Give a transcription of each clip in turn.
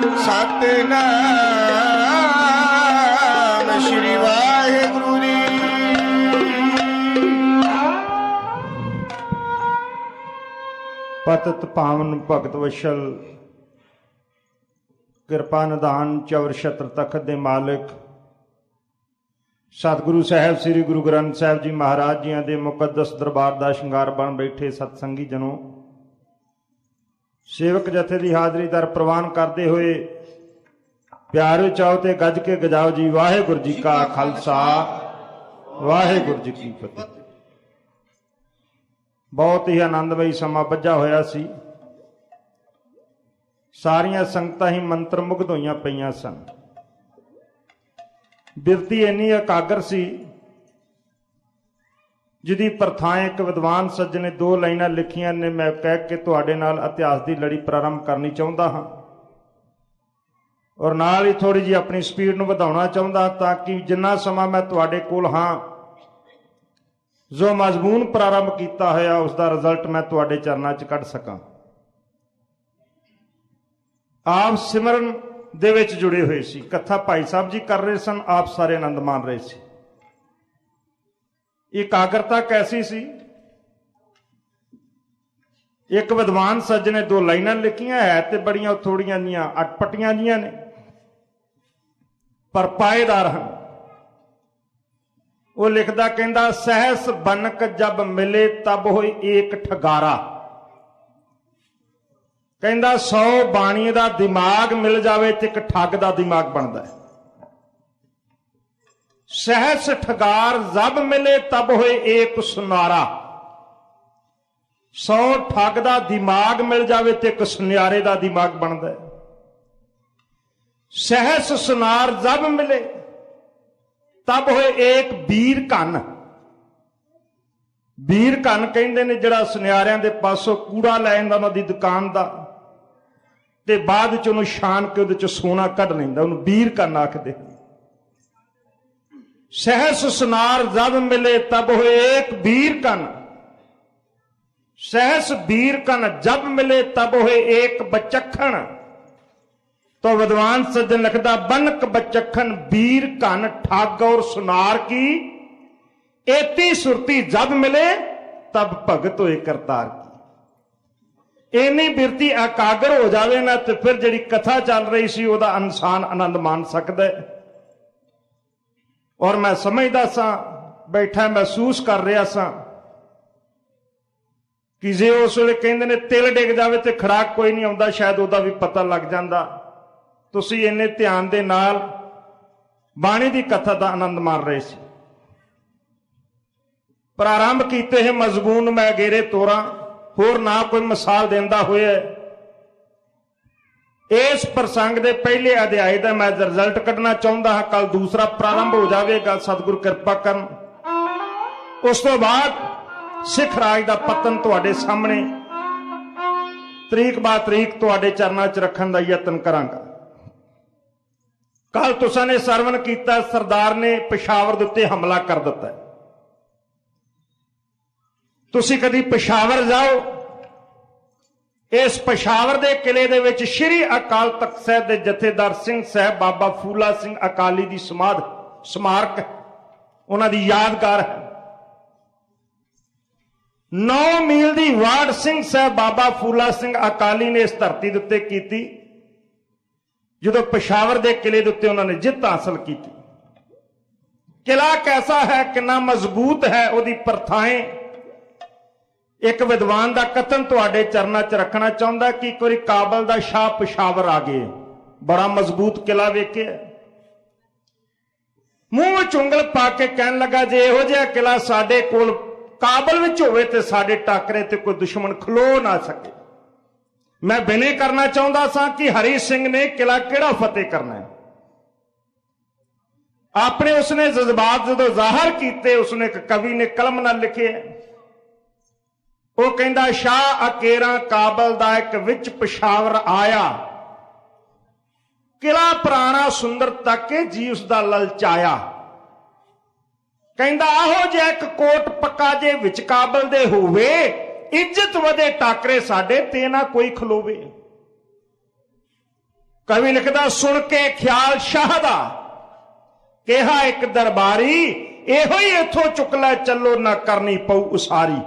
सतनाम श्री वाहिगुरु जी। पतित पावन भगत वशल किरपा निधान चौर छत्र तखत दे मालिक सतगुरु साहब श्री गुरु ग्रंथ साहब जी महाराज जी के मुकद्दस दरबार का शंगार बन बैठे सतसंगी जनों, सेवक जथे की हाजरी दर प्रवान करते हुए प्यारे चाहो ते गज के गजाओ जी। वाहिगुरु जी का खालसा वाहिगुरु जी की फतेह। बहुत ही आनंदमई समा बजा होया सी। सारियां संगतां ही मंत्र मुग्ध होईयां पईयां सन। बिरती इन्नी एकागर सी जिहदी प्रथाएं एक विद्वान सज्जन ने दो लाइनां लिखियां ने। मैं कह के तुहाडे नाल इतिहास की लड़ी प्रारंभ करनी चाहुंदा हां और नाल ही थोड़ी जी अपनी स्पीड नूं वधाउणा चाहुंदा ताकि जिन्ना समा मैं तुहाडे कोल हां जो मजमून प्रारंभ किया होया उसका रिजल्ट मैं तुहाडे चरनां च कढ सकां। आप सिमरन दे विच जुड़े हुए सी। कथा भाई साहब जी कर रहे सन, आप सारे आनंद मान रहे सी। एकाग्रता कैसी सी? एक विद्वान सज्ज ने दो लाइनां लिखियां है ते बड़ियां थोड़ियां जिहियां अटपटियां जिहियां ने पर पाएदार हैं। वो लिखदा कहंदा सहस बनक जब मिले तब होई एक ठगारा। कहंदा 100 बाणी दा दिमाग मिल जावे ते एक ठग दा दिमाग बनदा है। सहस ठगार जब मिले तब होए एक सुनारा। 100 ठग दा दिमाग मिल जावे ते एक सुनियारे दा दिमाग बनदा है। सहस सुनार जब मिले तब होए एक वीर कन। वीर कन कहंदे ने जिहड़ा सुनियारियां दे पासों कूड़ा लै जांदा उन्हां दी दुकान दा ते बाद च उहनूं छान के उहदे च सोना कढ लैंदा, उहनूं वीर कन आखदे। सहस सुनार जब मिले तब होए एक वीर कन। सहस वीर कन जब मिले तब होए एक बचखन। तो विद्वान सज्जन लिखदा बनक बचखन वीर कन ठग और सुनार की एती सुरती जब मिले तब भगत होए करतार की। इन्नी बिरती एकागर हो जावे ना तो फिर जिहड़ी कथा चल रही सी उहदा इंसान आनंद मान सकदा है। और मैं समझदा सा बैठा महसूस कर रहा सा कि जे उस वेले कहंदे ने तिल डिग जावे ते खड़ाक कोई नहीं आउंदा, शायद उहदा भी पता लग जांदा। तुसीं इन्ने ध्यान दे नाल बाणी दी कथा दा आनंद माण रहे सी। प्रारंभ कीते है मजमून मैं अगेरे तोरां, होर ना कोई मिसाल देंदा होया इस प्रसंग दे पहले अध्याय दा मैं रिजल्ट कढना चाहुंदा हां। कल दूसरा प्रारंभ हो जाएगा, सतगुरु कृपा करन। उस तो बाद सिख राज दा पतन तुहाडे सामने तरीक बा तरीक तुहाडे चरनां च रखण दा यतन करांगा। कल तुसां ने सरवण कीता सरदार ने पेशावर दे उत्ते हमला कर दिता है। तुसीं कदी पेशावर जाओ, इस पेशावर के किले दे विच श्री अकाल तख्त साहिब के जथेदार सिंह साहब बाबा फूला सिंह अकाली की स्मारक उन्हां दी यादगार है। 9 मील की वाड़ सिंह साहब बाबा फूला सिंह अकाली ने इस धरती के उत्ते कीती जदों पेशावर के किले के उत्ते उन्होंने जित हासिल की। किला कैसा है, कितना मजबूत है, उहदी प्रथाएं। एक विद्वान का कथन तुहाडे चरनां च रखना चाहुंदा कि एक बारी काबल का शाह पेशावर आ गए, बड़ा मजबूत किला वेखे, मूंह विच उंगल पा के कहन लगा जे इहो जिहा किला साडे कोल काबल विच होवे ते साडे टाकरे ते कोई दुश्मन खलो ना सके। मैं बिने करना चाहुंदा सां कि हरी सिंह ने किला किहड़ा फतेह करना है। अपने उसने जज्बात जदों जाहिर कीते, उसने एक कवि ने कलम नाल लिखे, वो कहंदा शाह अकेरा काबल दा एक विच पेशावर आया, किला पुराना सुंदर तक जी उसका ललचाया। कहंदा आहो जे एक कोट पक्का जे विच काबल दे होवे, इज्जत वधे टाकरे साडे ते ना कोई खलोवे। कवि लिखदा सुन के ख्याल शाह दा कहा एक दरबारी इहो ही इथों चुक लै चलो ना करनी पऊ उसारी।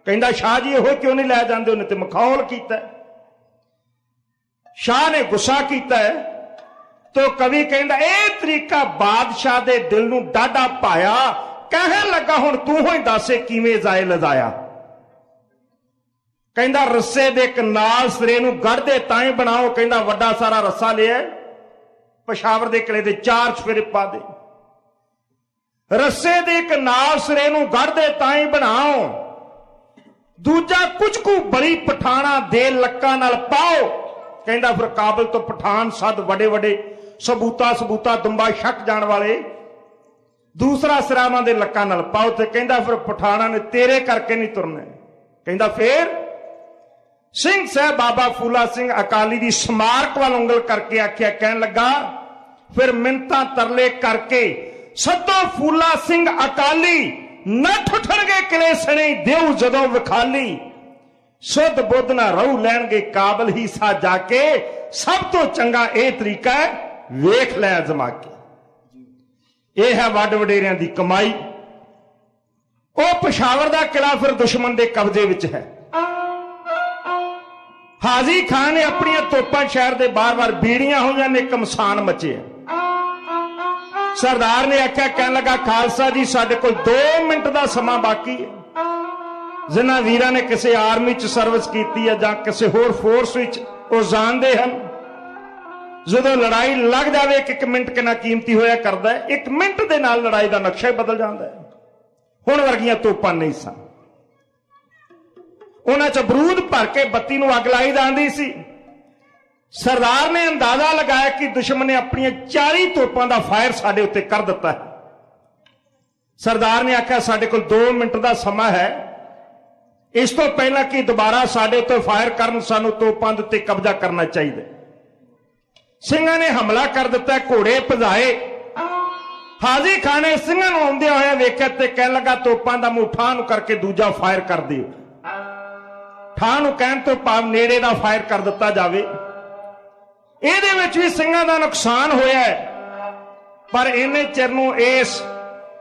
कहंदा शाह जी इहो क्यों नहीं लै जांदे, उन्हें ते मखौल कीता। शाह ने गुस्सा किया है तो कवि कहंदा यह तरीका बादशाह दे दिल नूं डाढा पाया। कहन लगा हुण तू ही दस किवें जाए लजाया। कहंदा रस्से दे इक नाल सिरे नूं गढ़दे ताएं बनाओ। कहंदा वड्डा सारा रस्सा लिया पेशावर दे किले दे 4 चफेरे पा दे। रस्से दे इक नाल सिरे नूं गढ़दे ताएं बनाओ। दूजा कुछ कु बड़ी पठाना दे लक्कां नाल पाओ। कहंदा फिर काबल तो पठान सद वडे वडे सबूता सबूता दुंबा छक जाण वाले दूसरा सिरा उन्हां दे लक्कां नाल पाओ। ते कहंदा फिर पठाना ने तेरे करके नहीं तुरना। कहंदा फिर सिंह साहब बाबा फूला सिंह अकाली दी स्मारक वाल उंगल करके आख्या। कहन लगा फिर मिन्नतां तरले करके सदो फूला सिंह अकाली नठ उठणगे किले सने देऊ जदों विखाली। सुध बुद्ध ना रहू लैणगे काबल ही सा जाके। सब तो चंगा यह तरीका है वेख लै अजमा के। यह है वड वडेरियां दी कमाई। वह पेशावर दा किला फिर दुश्मन के कब्जे विच है। हाजी खान ने अपनी तोपां शहर के बार बार बीड़ियां हुई ने कमसान मचे। सरदार ने आख्या कहन लगा खालसा जी साडे कोल 2 मिनट का समा बाकी है। जिन्हां वीरां ने किसी आर्मी च सर्विस की है जां किसी होर फोर्स विच वो जानते हैं जदों लड़ाई लग जाए 1 मिनट कितना कीमती होया करता है। 1 मिनट के नाल लड़ाई का नक्शा ही बदल जाता है। हुण वर्गियां तोपां नहीं सन। उन्हां च बरूद भर के बत्ती नूं अग लाई जाती सी। सरदार ने अंदाजा लगाया कि दुश्मन ने अपनी 40 तोपां दा फायर साडे उत्ते कर दिता है। सरदार ने आख्या साडे कोल 2 मिनट का समा है। इस तो पहला कि दोबारा साडे उत्ते फायर करन सानू तोपां दे उत्ते कब्जा करना चाहिए। सिंहां ने हमला कर दिता। घोड़े भजाए। हाजी खान ने सिंहां नूं आउंदे होए वेख्या ते कहन लगा तोपां दा मुंह ठाह नूं करके दूजा फायर कर दिओ। ठाह नूं कहण तो भाव नेड़े दा फायर कर दिता जावे। ਇਹਦੇ ਵਿੱਚ भी ਸਿੰਘਾਂ ਦਾ नुकसान होया है। पर इन्ने चिर नूं इस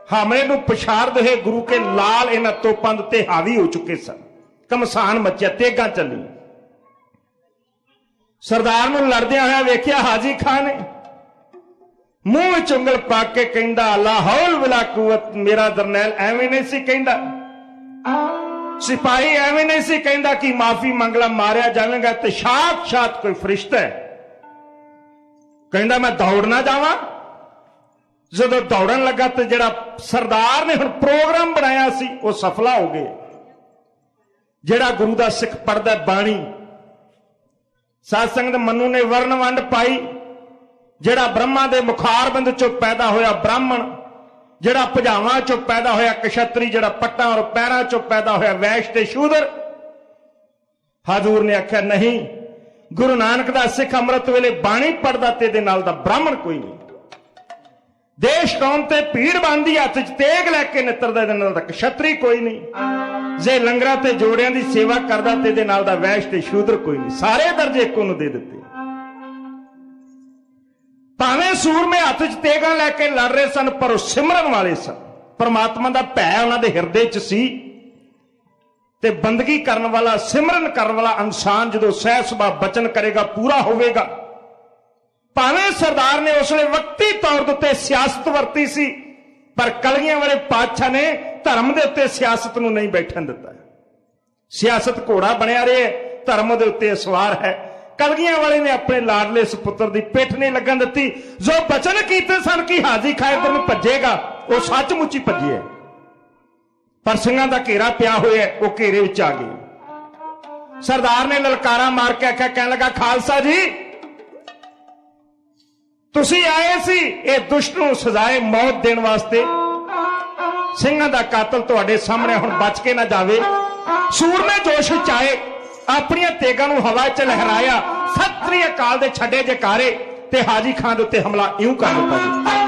हमले नूं पछाड़ दे गुरु के लाल इन्हां तोपां दे उत्ते हावी हो चुके सन। घमसान मचिया तेगां चली। सरदार नूं लड़दियां होया वेखिया हाजी खान ने मूंह विच उंगल पा के कहंदा ला हौल वला कुवत। मेरा जरनैल एवें नहीं सी कहंदा, सिपाही एवें नहीं सी कहंदा कि माफी मंगला मारिया जावेगा ते साक्षात कोई फरिश्ता है। कहंदा मैं दौड़ना जावां। जदों दौड़न लगा तो जिहड़ा सरदार ने हुण प्रोग्राम बनाया सी वो सफला हो गया। जिहड़ा गुरु दा सिख पढ़दा बाणी साध संगत मनु ने वर्ण वंड पाई। जिहड़ा ब्रह्मा दे मुखारबंद चों पैदा होया ब्राह्मण, जिहड़ा भुजावां चों पैदा होया कछत्री, जिहड़ा पट्टां और पैरां चों पैदा होया वैश्य ते शूदर। हजूर ने आख्या नहीं, गुरु नानक दा सिख अमृत वेले बाणी पढ़दा ते दे नाल दा ब्राह्मण कोई नहीं। देश कौम ते भीड़ बांधी हथ च तेग लैके नित्रदा दे नाल दा क्षत्री कोई नहीं। जे लंगरां ते जोड़ियां दी सेवा करदा ते दे नाल दा वैश्य ते शूदर कोई नहीं। सारे दर्जे इक्को नूं दे दित्ते। भावें सूरमे हथ च तेगां लैके लड़ रहे सन पर वो सिमरन वाले सन। परमात्मा दा भै उन्हां दे हिरदे च सी। ते बंदगी करने वाला सिमरन करने वाला इंसान जो सह सुभा बचन करेगा पूरा होगा। भावें सरदार ने उसने वक्ती तौर के उत्ते सियासत वरती सी पर कलगियां वाले पातशाह ने धर्म के उत्ते सियासत नूं नहीं बैठन दिता। सियासत घोड़ा बनया रहे, धर्म के उत्ते सवार है। कलगियां वाले ने अपने लाडले सुपुत्र की पिठ नहीं लगन दी। जो बचन कीते सन कि हाजी खान इधर नूं भजेगा वो सचमुच ही भजे। पर ਸਿੰਘਾਂ ਦਾ घेरा पिया होया वो घेरे विच आ गए। सरदार ने ललकारा मार के आख्या कहने लगा खालसा जी तुसी आए सी ये दुष्ट नूं सजाए मौत देने वास्ते। ਸਿੰਘਾਂ ਦਾ कातल तुहाडे सामने हुण बच के ना जावे। सूरमे जोश विच आए अपनियां तेगां नूं हवा च लहराया। सत श्री अकाल दे छड्डे जकारे ते हाजी खान दे उत्ते हमला इउं कर दित्ता।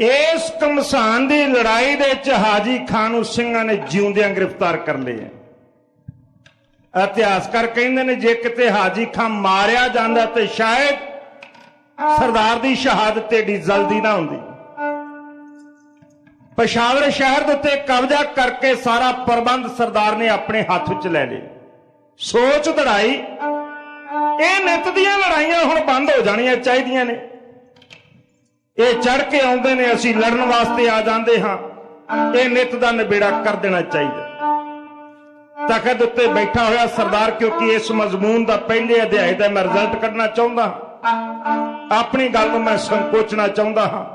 इस घमसान की लड़ाई दे विच हाजी खान नूं सिंघां ने जिउंदियां गिरफ्तार कर लिया। इतिहासकार कहंदे ने जे किते हाजी खान मारिया जांदा ते शायद सरदार की शहादत एडी जल्दी ना हुंदी। पेशावर शहर के उत्ते कब्जा करके सारा प्रबंध सरदार ने अपने हाथ विच ले लिया। सोच दड़ाई ये नित दियां लड़ाइयां हुण बंद हो जाणियां चाहीदियां ने। ये चढ़ के आउंदे ने असीं लड़न वास्ते आ जांदे हां, ये नित दा निबेड़ा कर देना चाहिए। तखत उत्ते बैठा होया सरदार, क्योंकि इस मजमून का पहले अध्याय का मैं रिजल्ट कढ़ना चाहुंदा हां, अपनी गल नूं मैं संकोचना चाहुंदा हां।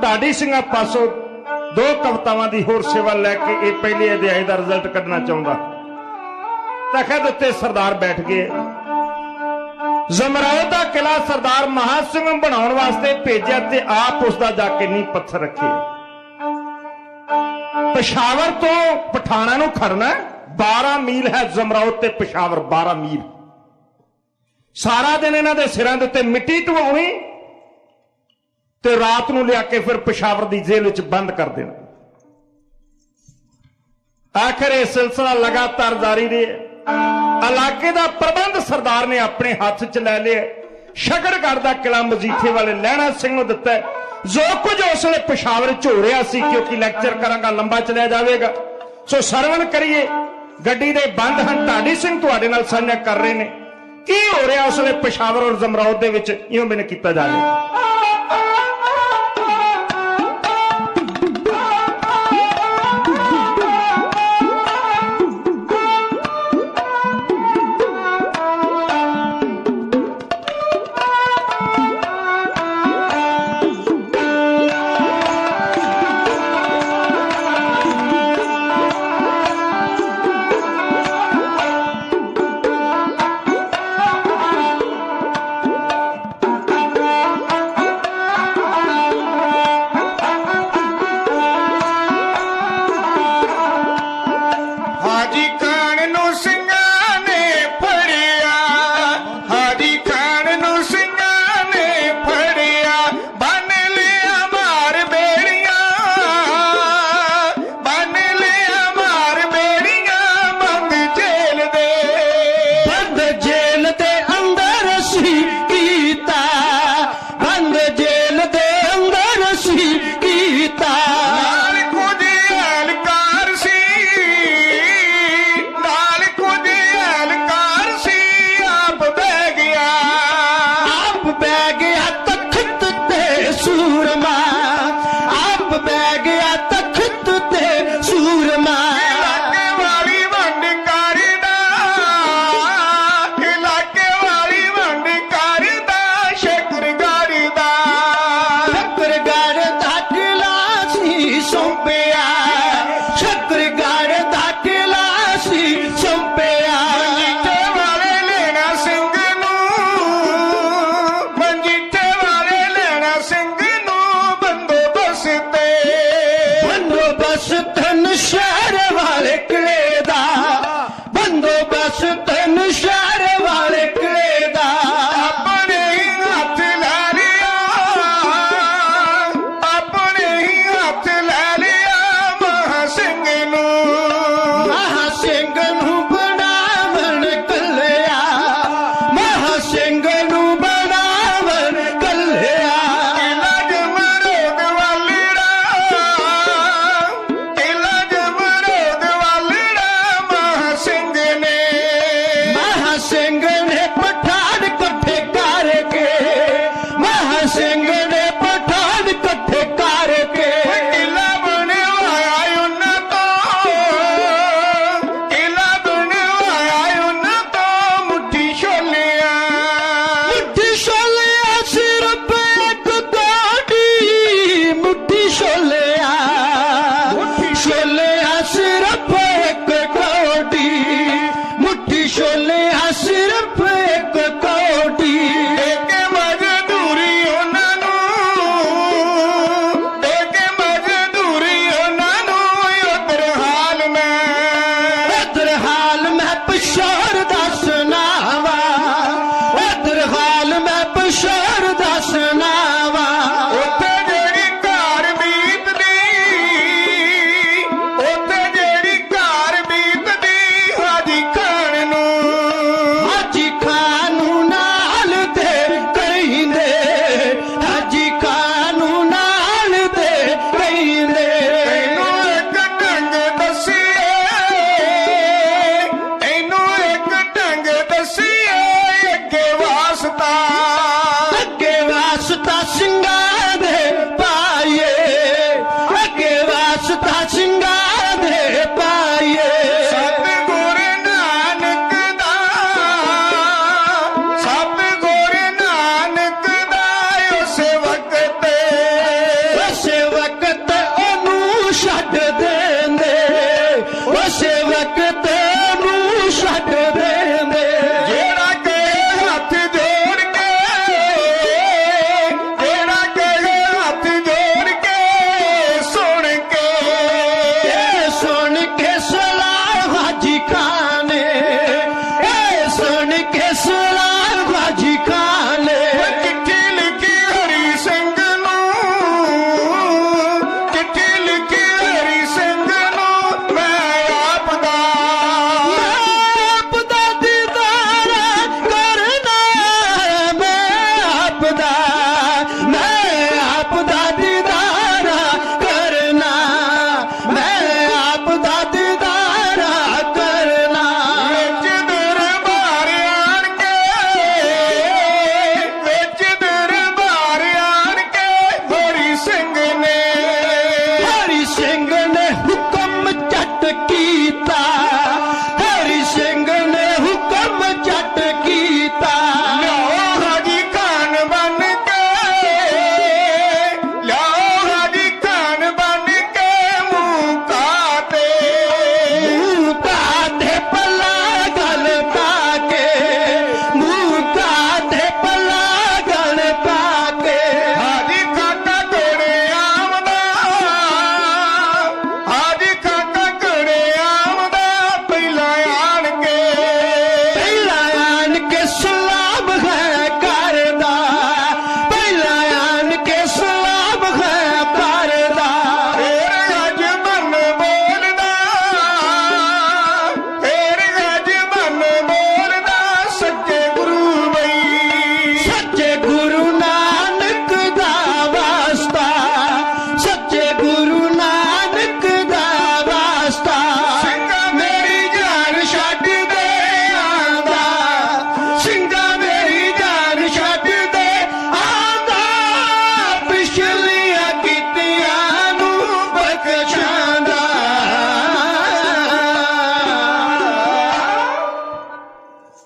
ढाडी सिंघां पासों 2 कवितावां की होर सेवा लैके ये पहले अध्याय का रिजल्ट कढ़ना चाहुंदा। तखत उत्ते सरदार बैठ गए। जमराव का किला सरदार महा सिंह बनाउण वास्ते भेजिया ते आप उसका जाके नींह पत्थर रखे। पेशावर तो पठाणा नूं खड़ना 12 मील है, जमराव ते पेशावर 12 मील। सारा दिन इन्हां दे सिरां दे उत्ते मिट्टी ढवाउणी ते रात नूं लिया के फिर पेशावर की जेल विच बंद कर देना। आखिर यह सिलसिला लगातार जारी रहा। इलाके का प्रबंध सरदार ने अपने हाथ च ले लिया। शकरगढ़ का किला मजीठे वाले लहणा सिंह नूं दिता। जो कुछ उस वेले पेशावर च हो रहा सी, क्योंकि लैक्चर करांगा लंबा चलिया जाएगा, सो सरवण करिए। गड्डी दे बंद हन, ढाडी सिंह तुहाडे नाल साझा कर रहे हैं की हो रहा उस वेले पेशावर और जमराव दे विच, इउं मैनूं कीता जाए।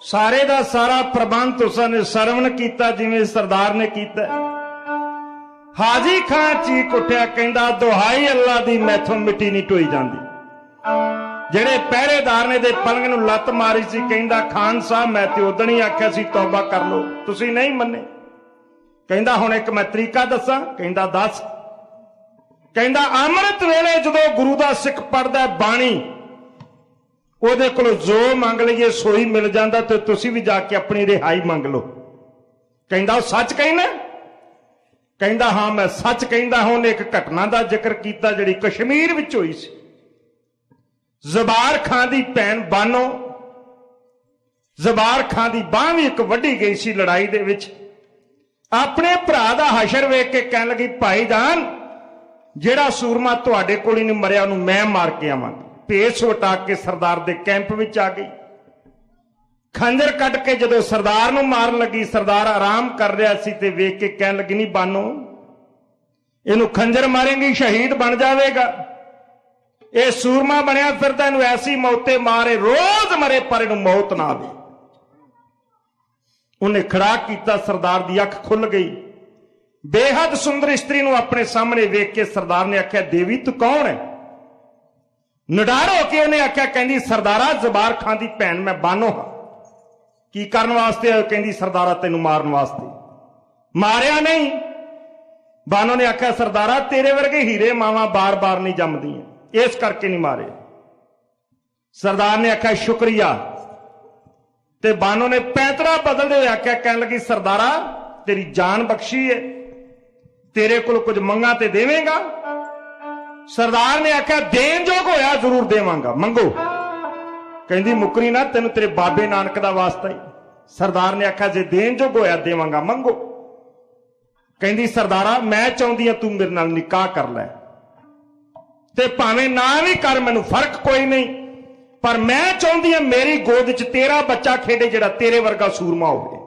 सारे दा सारा प्रबंध तुसां ने सरवण कीता जिवें सरदार ने कीता। हाजी खान चीक उठिया, कहंदा दुहाई अल्लाह दी मैथों मिट्टी नहीं ढोई जांदी। ਜਿਹੜੇ ਪਹਿਰੇਦਾਰ ਨੇ ਦੇ ਪਲੰਗ ਨੂੰ ਲੱਤ ਮਾਰੀ ਸੀ, ਕਹਿੰਦਾ ਖਾਨ ਸਾਹਿਬ ਮੈਂ ਤੇ ਉਦਣ ਹੀ ਆਖਿਆ ਸੀ ਤੌਬਾ ਕਰ ਲਓ, ਤੁਸੀਂ ਨਹੀਂ ਮੰਨੇ। ਕਹਿੰਦਾ ਹੁਣ ਇੱਕ ਮੈਂ ਤਰੀਕਾ ਦੱਸਾਂ। ਕਹਿੰਦਾ ਦੱਸ। ਕਹਿੰਦਾ ਅੰਮ੍ਰਿਤ ਵੇਲੇ ਜਦੋਂ ਗੁਰੂ ਦਾ ਸਿੱਖ ਪੜਦਾ ਬਾਣੀ, ਉਹਦੇ ਕੋਲੋਂ ਜੋ ਮੰਗ ਲਈਏ ਸੋਈ ਮਿਲ ਜਾਂਦਾ, ਤੇ ਤੁਸੀਂ ਵੀ ਜਾ ਕੇ ਆਪਣੀ ਰਿਹਾਈ ਮੰਗ ਲਓ। ਕਹਿੰਦਾ ਉਹ ਸੱਚ ਕਹਿੰਦਾ? ਕਹਿੰਦਾ ਹਾਂ ਮੈਂ ਸੱਚ ਕਹਿੰਦਾ। ਹੁਣ ਇੱਕ ਘਟਨਾ ਦਾ ਜ਼ਿਕਰ ਕੀਤਾ ਜਿਹੜੀ ਕਸ਼ਮੀਰ ਵਿੱਚ ਹੋਈ ਸੀ। ਜ਼ਬਾਰ ਖਾਂ ਦੀ ਭੈਣ ਬਾਨੋ, ਜ਼ਬਾਰ ਖਾਂ ਦੀ ਬਾਂਹ ਵੀ ਇੱਕ ਵੱਢੀ ਗਈ ਸੀ ਲੜਾਈ ਦੇ ਵਿੱਚ। ਆਪਣੇ ਭਰਾ ਦਾ ਹਸ਼ਰ ਵੇਖ ਕੇ ਕਹਿਣ ਲੱਗੀ, ਭਾਈ ਜਾਨ ਜਿਹੜਾ ਸੂਰਮਾ ਤੁਹਾਡੇ ਕੋਲ ਹੀ ਨਹੀਂ ਮਰਿਆ ਉਹਨੂੰ ਮੈਂ ਮਾਰ ਕੇ ਆਵਾਂਗੀ। ਭੇਸ ਵਟਾ ਕੇ ਸਰਦਾਰ ਦੇ ਕੈਂਪ ਵਿੱਚ ਆ ਗਈ। ਖੰਜਰ ਕੱਢ ਕੇ ਜਦੋਂ ਸਰਦਾਰ ਨੂੰ ਮਾਰਨ ਲੱਗੀ, ਸਰਦਾਰ ਆਰਾਮ ਕਰ ਰਿਹਾ ਸੀ ਤੇ ਵੇਖ ਕੇ ਕਹਿਣ ਲੱਗੀ, ਨਹੀਂ ਬਾਨੋ ਇਹਨੂੰ ਖੰਜਰ ਮਾਰੇਂਗੀ ਸ਼ਹੀਦ ਬਣ ਜਾਵੇਗਾ, ਇਹ ਸੂਰਮਾ ਬਣਿਆ ਫਿਰਦਾ, ਇਹਨੂੰ ਐਸੀ ਮੌਤੇ ਮਾਰੇ ਰੋਜ਼ ਮਰੇ ਪਰ ਇਹਨੂੰ ਮੌਤ ਨਾ ਆਵੇ। ਉਹਨੇ ਖੜਾ ਕੀਤਾ, ਸਰਦਾਰ ਦੀ ਅੱਖ ਖੁੱਲ ਗਈ। ਬੇਹੱਦ ਸੁੰਦਰ ਇਸਤਰੀ ਨੂੰ ਆਪਣੇ ਸਾਹਮਣੇ ਵੇਖ ਕੇ ਸਰਦਾਰ ਨੇ ਆਖਿਆ, ਦੇਵੀ ਤੂੰ ਕੌਣ ਹੈ? ਨਿਡਰ ਹੋ ਕੇ ਉਹਨੇ ਆਖਿਆ, ਕਹਿੰਦੀ ਸਰਦਾਰਾ ਜ਼ਬਾਰ ਖਾਂ ਦੀ ਭੈਣ ਮੈਂ ਬਾਨੋ ਹਾਂ। ਕੀ ਕਰਨ ਵਾਸਤੇ ਆਇਓ? ਕਹਿੰਦੀ ਸਰਦਾਰਾ ਤੈਨੂੰ ਮਾਰਨ ਵਾਸਤੇ। ਮਾਰਿਆ ਨਹੀਂ? ਬਾਨੋ ਨੇ ਆਖਿਆ, ਸਰਦਾਰਾ ਤੇਰੇ ਵਰਗੇ ਹੀਰੇ ਮਾਵਾਂ ਬਾਰ-ਬਾਰ ਨਹੀਂ ਜੰਮਦੀਆਂ, ਇਸ ਕਰਕੇ ਨਹੀਂ ਮਾਰੇ। ਸਰਦਾਰ ਨੇ ਆਖਿਆ ਸ਼ੁਕਰੀਆ। ਤੇ ਬਾਨੋ ਨੇ ਪੈਂਤੜਾ ਬਦਲਦੇ ਹੋਏ ਆਖਿਆ, ਕਹਿਣ ਲੱਗੀ ਸਰਦਾਰਾ ਤੇਰੀ ਜਾਨ ਬਖਸ਼ੀ ਹੈ, ਤੇਰੇ ਕੋਲ ਕੁਝ ਮੰਗਾ ਤੇ ਦੇਵੇਂਗਾ? ਸਰਦਾਰ ਨੇ ਆਖਿਆ ਦੇਣ ਜੋਗ ਹੋਇਆ ਜ਼ਰੂਰ ਦੇਵਾਂਗਾ, ਮੰਗੋ। ਕਹਿੰਦੀ ਮੁਕਰੀ ਨਾ, ਤੈਨੂੰ ਤੇਰੇ ਬਾਬੇ ਨਾਨਕ ਦਾ ਵਾਸਤਾ ਹੀ। ਸਰਦਾਰ ਨੇ ਆਖਿਆ ਜੇ ਦੇਣ ਜੋਗ ਹੋਇਆ ਦੇਵਾਂਗਾ, ਮੰਗੋ। ਕਹਿੰਦੀ ਸਰਦਾਰਾ ਮੈਂ ਚਾਹੁੰਦੀ ਆ ਤੂੰ ਮੇਰੇ ਨਾਲ ਨਿਕਾਹ ਕਰ ਲੈ, ਤੇ ਭਾਵੇਂ ਨਾ ਵੀ ਕਰ ਮੈਨੂੰ ਫਰਕ ਕੋਈ ਨਹੀਂ, ਪਰ ਮੈਂ ਚਾਹੁੰਦੀ ਆ ਮੇਰੀ ਗੋਦ 'ਚ ਤੇਰਾ ਬੱਚਾ ਖੇਡੇ ਜਿਹੜਾ ਤੇਰੇ ਵਰਗਾ ਸੂਰਮਾ ਹੋਵੇ।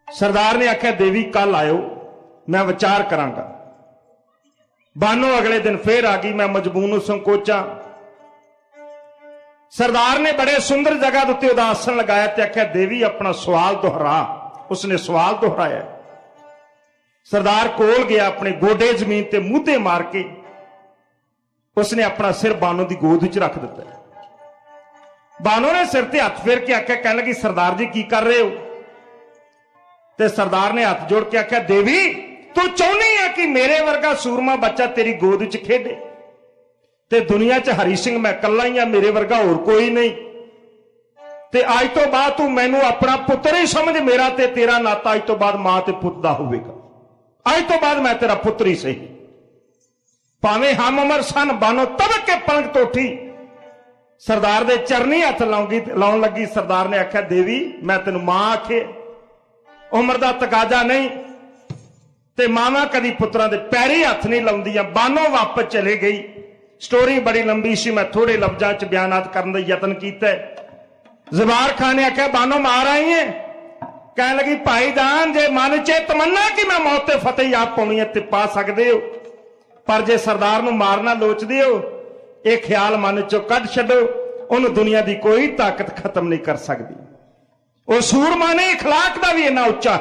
ਸਰਦਾਰ ਨੇ ਆਖਿਆ ਦੇਵੀ ਕੱਲ ਆਇਓ, ਮੈਂ ਵਿਚਾਰ ਕਰਾਂਗਾ। ਬਾਨੋ ਅਗਲੇ ਦਿਨ ਫੇਰ ਆ ਗਈ। ਮੈਂ ਮਜਬੂਰ ਨੂੰ ਸੰਕੋਚਾਂ। ਸਰਦਾਰ ਨੇ ਬੜੇ ਸੁੰਦਰ ਜਗ੍ਹਾ ਦੇ ਉੱਤੇ ਉਹਦਾ ਆਸਣ ਲਗਾਇਆ ਤੇ ਆਖਿਆ ਦੇਵੀ ਆਪਣਾ ਸਵਾਲ ਦੁਹਰਾ। ਉਸਨੇ ਸਵਾਲ ਦੁਹਰਾਇਆ। ਸਰਦਾਰ ਕੋਲ ਗਿਆ, ਆਪਣੇ ਗੋਡੇ ਜ਼ਮੀਨ ਤੇ ਮੂੰਹ ਤੇ ਮਾਰ ਕੇ ਉਸਨੇ ਆਪਣਾ ਸਿਰ ਬਾਨੋ ਦੀ ਗੋਦ ਵਿੱਚ ਰੱਖ ਦਿੱਤਾ। ਬਾਨੋ ਨੇ ਸਿਰ ਤੇ ਹੱਥ ਫੇਰ ਕੇ ਆਖਿਆ, ਕਹਿਣ ਲੱਗੀ ਸਰਦਾਰ ਜੀ ਕੀ ਕਰ ਰਹੇ ਹੋ? ਤੇ ਸਰਦਾਰ ਨੇ ਹੱਥ ਜੋੜ ਕੇ ਆਖਿਆ ਦੇਵੀ ਤੂੰ ਚਾਹੁੰਦੀ ਆ ਕਿ ਮੇਰੇ ਵਰਗਾ ਸੂਰਮਾ ਬੱਚਾ ਤੇਰੀ ਗੋਦ ਵਿੱਚ ਖੇਡੇ, ਤੇ ਦੁਨੀਆ 'ਚ ਹਰੀ ਸਿੰਘ ਮੈਂ ਇਕੱਲਾ ਹੀ ਆ, ਮੇਰੇ ਵਰਗਾ ਹੋਰ ਕੋਈ ਨਹੀਂ, ਤੇ ਅੱਜ ਤੋਂ ਬਾਅਦ ਤੂੰ ਮੈਨੂੰ ਆਪਣਾ ਪੁੱਤਰ ਹੀ ਸਮਝ। ਮੇਰਾ ਤੇ ਤੇਰਾ ਨਾਤਾ ਅੱਜ ਤੋਂ ਬਾਅਦ ਮਾਂ ਤੇ ਪੁੱਤ ਦਾ ਹੋਵੇਗਾ। ਅੱਜ ਤੋਂ ਬਾਅਦ ਮੈਂ ਤੇਰਾ ਪੁੱਤਰ ਹੀ ਸਹੀ। ਭਾਵੇਂ ਹਮ ਉਮਰ ਸਨ। ਬਾਨੋ ਤਬਕ ਕੇ ਪਲੰਗ ਤੋਂ ਉੱਠੀ, ਸਰਦਾਰ ਦੇ ਚਰਨੀ ਹੱਥ ਲਾਉਣ ਲੱਗੀ। ਸਰਦਾਰ ਨੇ ਆਖਿਆ ਦੇਵੀ ਮੈਂ ਤੈਨੂੰ ਮਾਂ ਆਖੇ, ਉਮਰ ਦਾ ਤਕਾਜ਼ਾ ਨਹੀਂ, ਤੇ ਮਾਵਾਂ ਕਦੀ ਪੁੱਤਰਾਂ ਦੇ ਪੈਰੀ ਹੱਥ ਨਹੀਂ ਲਾਉਂਦੀਆਂ। ਬਾਨੋ ਵਾਪਸ ਚਲੇ ਗਈ। ਸਟੋਰੀ ਬੜੀ ਲੰਬੀ ਸੀ, ਮੈਂ ਥੋੜੇ ਲਫ਼ਜ਼ਾਂ 'ਚ ਬਿਆਨਾਤ ਕਰਨ ਦਾ ਯਤਨ ਕੀਤਾ। ਜ਼ਬਾਰ ਖਾਨ ਨੇ ਆਖਿਆ ਬਾਨੋ ਮਾਰ ਆਈ ਹੈ? ਕਹਿਣ ਲੱਗੀ ਭਾਈ ਜਾਨ ਜੇ ਮਨ 'ਚ ਤਮੰਨਾ ਕਿ ਮੈਂ ਮੌਤ ਤੇ ਫਤਿਹ ਆਪ ਪਾਉਣੀ ਹੈ ਤੇ ਪਾ ਸਕਦੇ ਹੋ, ਪਰ ਜੇ ਸਰਦਾਰ ਨੂੰ ਮਾਰਨਾ ਲੋਚਦੇ ਹੋ ਇਹ ਖਿਆਲ ਮਨ 'ਚੋਂ ਕੱਢ ਛੱਡੋ। ਉਹਨੂੰ ਦੁਨੀਆ ਦੀ ਕੋਈ ਤਾਕਤ ਖਤਮ ਨਹੀਂ ਕਰ ਸਕਦੀ। ਉਹ ਸੂਰਮਾ ਨੇ ਅਖਲਾਕ ਦਾ ਵੀ ਇੰਨਾ ਉੱਚਾ,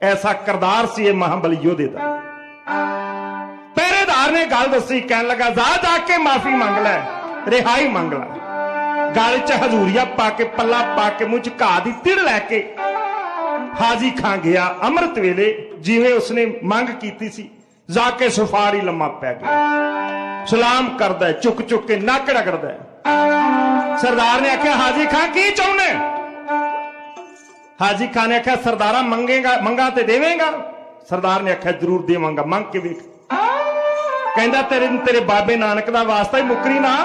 ਐਸਾ ਕਰਦਾਰ ਸੀ ਇਹ ਮਹਾਬਲੀ ਯੋਧੇ ਦਾ। ਪਹਿਰੇਦਾਰ ਨੇ ਗੱਲ ਦੱਸੀ। ਕਹਿਣ ਲੱਗਾ ਜਾ ਕੇ ਮਾਫੀ ਮੰਗ ਲੈ, ਰਿਹਾਈ ਮੰਗ ਲੈ। ਗਲ 'ਚ ਹਜ਼ੂਰੀਆ ਪਾ ਕੇ, ਪੱਲਾ ਪਾ ਕੇ, ਮੂੰਹ 'ਚ ਘਾਹ ਦੀ ਤਿੜ ਲੈ ਕੇ ਹਾਜੀ ਖਾਂ ਗਿਆ। ਅੰਮ੍ਰਿਤ ਵੇਲੇ ਜਿਵੇਂ ਉਸਨੇ ਮੰਗ ਕੀਤੀ ਸੀ, ਜਾ ਕੇ ਸੁਫਾਰੀ ਲੰਮਾ ਪੈ ਗਿਆ। ਸਲਾਮ ਕਰਦਾ, ਚੁੱਕ ਚੁੱਕ ਕੇ ਨੱਕ ਰਗੜਦਾ। ਸਰਦਾਰ ਨੇ ਆਖਿਆ ਹਾਜੀ ਖਾਂ ਕੀ ਚਾਹੁੰਦੇ? ਹਾਜੀ ਖਾਨ ਨੇ ਆਖਿਆ ਸਰਦਾਰਾ ਮੰਗਾ ਤੇ ਦੇਵੇਂਗਾ? ਸਰਦਾਰ ਨੇ ਆਖਿਆ ਜ਼ਰੂਰ ਦੇਵਾਂਗਾ, ਮੰਗ ਕੇ ਵੇਖ। ਕਹਿੰਦਾ ਤੇਰੇ ਬਾਬੇ ਨਾਨਕ ਦਾ ਵਾਸਤਾ ਹੀ, ਮੁੱਕਰੀ ਨਾ।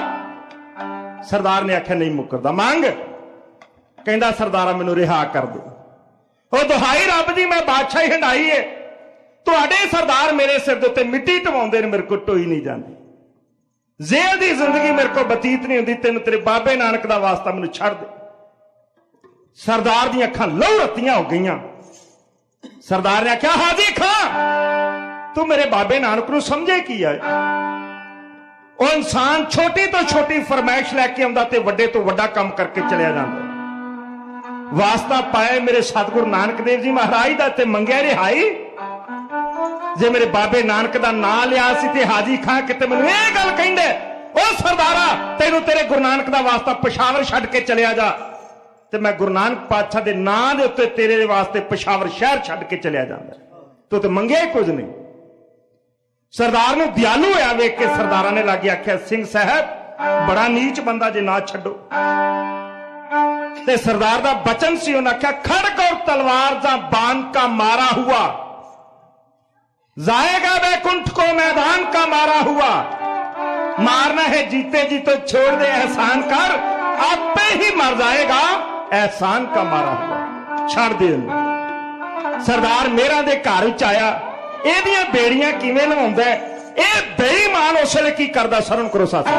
ਸਰਦਾਰ ਨੇ ਆਖਿਆ ਨਹੀਂ ਮੁੱਕਰਦਾ, ਮੰਗ। ਕਹਿੰਦਾ ਸਰਦਾਰਾ ਮੈਨੂੰ ਰਿਹਾ ਕਰ ਦੇ। ਉਹ ਦੁਹਾਈ ਰੱਬ ਦੀ ਮੈਂ ਬਾਦਸ਼ਾਹੀ ਹੰਡਾਈ ਏ, ਤੁਹਾਡੇ ਸਰਦਾਰ ਮੇਰੇ ਸਿਰ ਦੇ ਉੱਤੇ ਮਿੱਟੀ ਢਵਾਉਂਦੇ ਨੇ, ਮੇਰੇ ਕੋਲ ਢੋਈ ਨਹੀਂ ਜਾਂਦੀ। ਜ਼ੇਲ ਦੀ ਜ਼ਿੰਦਗੀ ਮੇਰੇ ਕੋਲ ਬਤੀਤ ਨਹੀਂ ਹੁੰਦੀ, ਤੈਨੂੰ ਤੇਰੇ ਬਾਬੇ ਨਾਨਕ ਦਾ ਵਾਸਤਾ ਮੈਨੂੰ ਛੱਡ ਦੇ। ਸਰਦਾਰ ਦੀਆਂ ਅੱਖਾਂ ਲਹੂ ਰੱਤੀਆਂ ਹੋ ਗਈਆਂ। ਸਰਦਾਰ ਨੇ ਆਖਿਆ ਹਾਜੀ ਖਾਂ ਤੂੰ ਮੇਰੇ ਬਾਬੇ ਨਾਨਕ ਨੂੰ ਸਮਝੇ ਕੀ ਹੈ? ਉਹ ਇਨਸਾਨ ਛੋਟੀ ਤੋਂ ਛੋਟੀ ਫਰਮਾਇਸ਼ ਲੈ ਕੇ ਆਉਂਦਾ ਤੇ ਵੱਡੇ ਤੋਂ ਵੱਡਾ ਕੰਮ ਕਰਕੇ ਚਲਿਆ ਜਾਂਦਾ। ਵਾਸਤਾ ਪਾਇਆ ਮੇਰੇ ਸਤਿਗੁਰੂ ਨਾਨਕ ਦੇਵ ਜੀ ਮਹਾਰਾਜ ਦਾ ਤੇ ਮੰਗਿਆ ਰਿਹਾਈ। ਜੇ ਮੇਰੇ ਬਾਬੇ ਨਾਨਕ ਦਾ ਨਾਂ ਲਿਆ ਸੀ ਤੇ ਹਾਜੀ ਖਾਂ ਕਿਤੇ ਮੈਨੂੰ ਇਹ ਗੱਲ ਕਹਿੰਦੇ, ਉਹ ਸਰਦਾਰਾ ਤੈਨੂੰ ਤੇਰੇ ਗੁਰੂ ਨਾਨਕ ਦਾ ਵਾਸਤਾ ਪਸ਼ਾਵਰ ਛੱਡ ਕੇ ਚਲਿਆ ਜਾ, ਤੇ ਮੈਂ ਗੁਰੂ ਨਾਨਕ ਪਾਤਸ਼ਾਹ ਦੇ ਨਾਂ ਦੇ ਉੱਤੇ ਤੇਰੇ ਵਾਸਤੇ ਪਸ਼ਾਵਰ ਸ਼ਹਿਰ ਛੱਡ ਕੇ ਚਲਿਆ ਜਾਂਦਾ। ਤੂੰ ਤੇ ਮੰਗਿਆ ਹੀ ਕੁਝ ਨਹੀਂ। ਸਰਦਾਰ ਨੂੰ ਦਿਆਲੂ ਹੋਇਆ ਵੇਖ ਕੇ ਸਰਦਾਰਾਂ ਨੇ ਲਾਗੇ ਆਖਿਆ, ਸਿੰਘ ਸਾਹਿਬ ਬੜਾ ਨੀਚ ਬੰਦਾ ਜੇ ਨਾ ਛੱਡੋ। ਤੇ ਸਰਦਾਰ ਦਾ ਬਚਨ ਸੀ, ਉਹਨੇ ਆਖਿਆ ਖੜਕ ਔਰ ਤਲਵਾਰ ਦਾ बाण का मारा हुआ जाएगा वैकुंठ को मैदान का मारा हुआ, मारना है जीते जी तो छोड़ दे एहसान कर, आपे ही मर जाएगा एहसान का मारा हुआ। छड़ दे ਉਹਨੂੰ। ਸਰਦਾਰ ਮੇਰਾ ਦੇ ਘਰ ਵਿੱਚ ਆਇਆ, ਇਹਦੀਆਂ ਬੇੜੀਆਂ ਕਿਵੇਂ ਲਵਾਉਂਦਾ, ਇਹ ਬੇਈਮਾਨ ਉਸ ਵੇਲੇ ਕੀ ਕਰਦਾ, ਸਰਵਣ ਕਰੋ ਸਾਥੀ।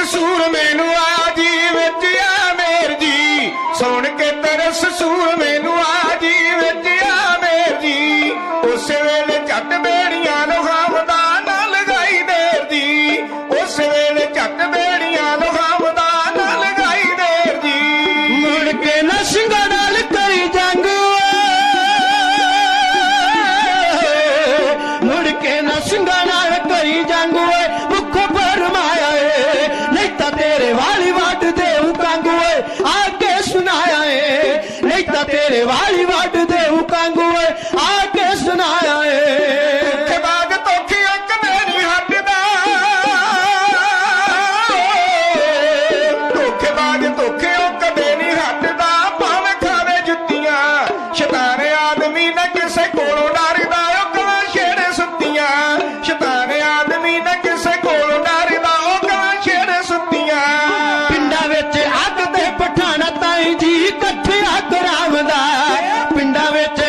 ਸੂਰਮੇ ਨੂੰ ਆ ਜੀ ਵਿੱਚ ਆ ਮੇਰ ਜੀ, ਸੁਣ ਕੇ ਤਰਸ ਸੂਰਮੇ ਨੂੰ ਆ ਜੀ ਵਿੱਚ ਆ ਮੇਰ ਜੀ, ਉਸ ਵੇਲੇ ਝੱਟ ਬੇੜੀਆਂ ਲੋਹਾਵਦਾ ਨਾ ਲਗਾਈ ਦੇਰ ਦੀ, ਉਸ ਵੇਲੇ ਝੱਟ ਬੇੜੀਆਂ ਲੋਹਾਵਦਾ ਨਾ ਲਗਾਈ ਦੇਰ ਦੀ। ਮੁੜ ਕੇ ਨਾ ਸਿੰਘਾਂ ਨਾਲ ਕਰੀ ਜੰਗ, ਮੁੜ ਕੇ ਨਾ ਸਿੰਘਾਂ ਨਾਲ ਕਰੀ ਜੰਗ ਓਏ, ਮੁੱਖ ਫਰਮਾਇਆ ਏ ਨਹੀਂ ਤਾਂ ਤੇਰੇ ਵਾਲੀ ਵੱਢ ਦੇਉ ਕੰਗ ਓਏ, ਆ ਕੇ ਸੁਣਾਇਆ ਏ ਨਹੀਂ ਤਾਂ ਤੇਰੇ ਵਾਲੀ ਵੱਢ ਦੇਉ ਕੰਗ ਓਏ, ਆ ਕੇ ਸੁਣਾਇਆ ਏ। ਧੋਖੇ ਬਾਗ ਧੋਖੀ ਅੱਕ ਮੇਰੀ ਹੱਟਦਾ, ਧੋਖੇ ਬਾਗ ਧੋਖੇ ਉਹ ਕਦੇ ਨਹੀਂ ਹੱਟਦਾ, ਭਾਵੇਂ ਖਾਵੇ ਜੁੱਤੀਆਂ ਸ਼ੈਤਾਨ ਆਦਮੀ ਨਾ ਕਿਸੇ ਕੋਲੋਂ ਡਰਦਾ, ਉਹ ਕਵਾਂ ਛੇੜੇ ਸੁੱਤੀਆਂ ਸ਼ੈਤਾਨ ਆਦਮੀ ਨਾ ਕਿਸੇ ਕੋਲੋਂ ਡਰਦਾ, ਉਹ ਕਵਾਂ ਛੇੜੇ ਸੁੱਤੀਆਂ। ਪਿੰਡਾਂ ਵਿੱਚ ਅੱਗ ਤੇ ਪਠਾਣਾ ਤਾਈ ਜੀ ਇਕੱਠਿਆ ਕਰਾਵਦਾ, ਪਿੰਡਾਂ ਵਿੱਚ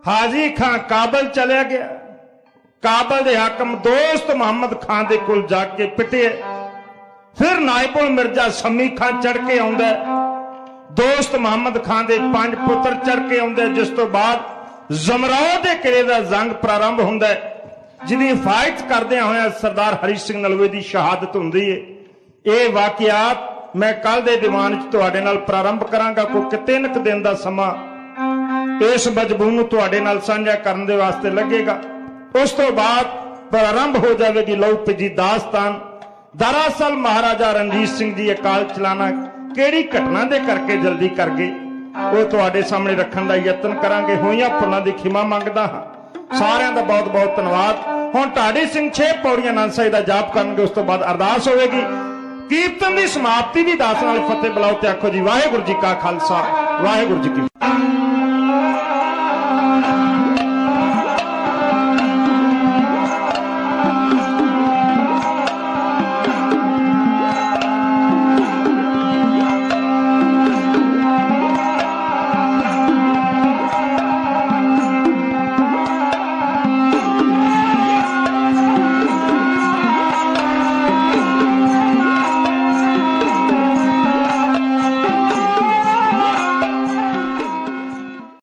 ਹਾਜੀ ਖਾਂ ਕਾਬਲ ਚਲਿਆ ਗਿਆ। ਕਾਬਲ ਦੇ ਹਾਕਮ ਦੋਸਤ ਮੁਹੰਮਦ ਖਾਨ ਦੇ ਕੋਲ ਜਾ ਕੇ ਪਿਟਿਆ। ਫਿਰ ਨਾਇਬੁਲ ਮਿਰਜ਼ਾ ਸ਼ਮੀ ਖਾਨ ਚੜ ਕੇ ਆਉਂਦਾ। ਦੋਸਤ ਮੁਹੰਮਦ ਖਾਨ ਦੇ 5 ਪੁੱਤਰ ਚੜ ਕੇ ਆਉਂਦੇ, ਜਿਸ ਤੋਂ ਬਾਅਦ ਜ਼ਮਰਾਓ ਦੇ ਕਿਲੇ ਦਾ ਜੰਗ ਪ੍ਰਾਰੰਭ ਹੁੰਦਾ ਹੈ, ਜਿਹਦੀ ਹਿਫਾਜ਼ਤ ਕਰਦਿਆਂ ਹੋਇਆਂ ਸਰਦਾਰ ਹਰੀ ਸਿੰਘ ਨਲਵੇ ਦੀ ਸ਼ਹਾਦਤ ਹੁੰਦੀ ਹੈ। ਇਹ ਵਾਕਿਆਤ ਮੈਂ ਕੱਲ ਦੇ ਦੀਵਾਨ 'ਚ ਤੁਹਾਡੇ ਨਾਲ ਪ੍ਰਾਰੰਭ ਕਰਾਂਗਾ। ਕੋਈ 3 ਦਿਨ ਦਾ ਸਮਾਂ ਇਸ ਮਜਮੂਨ ਨੂੰ ਤੁਹਾਡੇ ਨਾਲ ਸਾਂਝਾ ਕਰਨ ਦੇ ਵਾਸਤੇ ਲੱਗੇਗਾ। ਉਸ ਤੋਂ ਬਾਅਦ ਪ੍ਰਾਰੰਭ ਹੋ ਜਾਵੇਗੀ ਲਹੂ ਭਿੱਜੀ ਦਾਸਤਾਨ। ਦਰਅਸਲ ਮਹਾਰਾਜਾ ਰਣਜੀਤ ਸਿੰਘ ਜੀ ਅਕਾਲ ਚਲਾਣਾ ਕਿਹੜੀ ਘਟਨਾ ਦੇ ਕਰਕੇ ਜਲਦੀ ਕਰ ਗਏ, ਉਹ ਤੁਹਾਡੇ ਸਾਹਮਣੇ ਰੱਖਣ ਦਾ ਯਤਨ ਕਰਾਂਗੇ। ਹੋਈਆਂ ਭੁੱਲਾਂ ਦੀ ਖਿਮਾ ਮੰਗਦਾ ਹਾਂ। ਸਾਰਿਆਂ ਦਾ ਬਹੁਤ ਬਹੁਤ ਧੰਨਵਾਦ। ਹੁਣ ਢਾਡੀ ਸਿੰਘ 6 ਪੌੜੀਆਂ ਆਨੰਦ ਸਾਹਿਬ ਦਾ ਜਾਪ ਕਰਨਗੇ, ਉਸ ਤੋਂ ਬਾਅਦ ਅਰਦਾਸ ਹੋਵੇਗੀ। ਕੀਰਤਨ ਦੀ ਸਮਾਪਤੀ ਦੀ ਦਾਸ ਨਾਲ ਫਤਿਹ ਬੁਲਾਓ ਤੇ ਆਖੋ ਜੀ ਵਾਹਿਗੁਰੂ ਜੀ ਕਾ ਖਾਲਸਾ ਵਾਹਿਗੁਰੂ ਜੀ ਕੀ ਫਤਿਹ।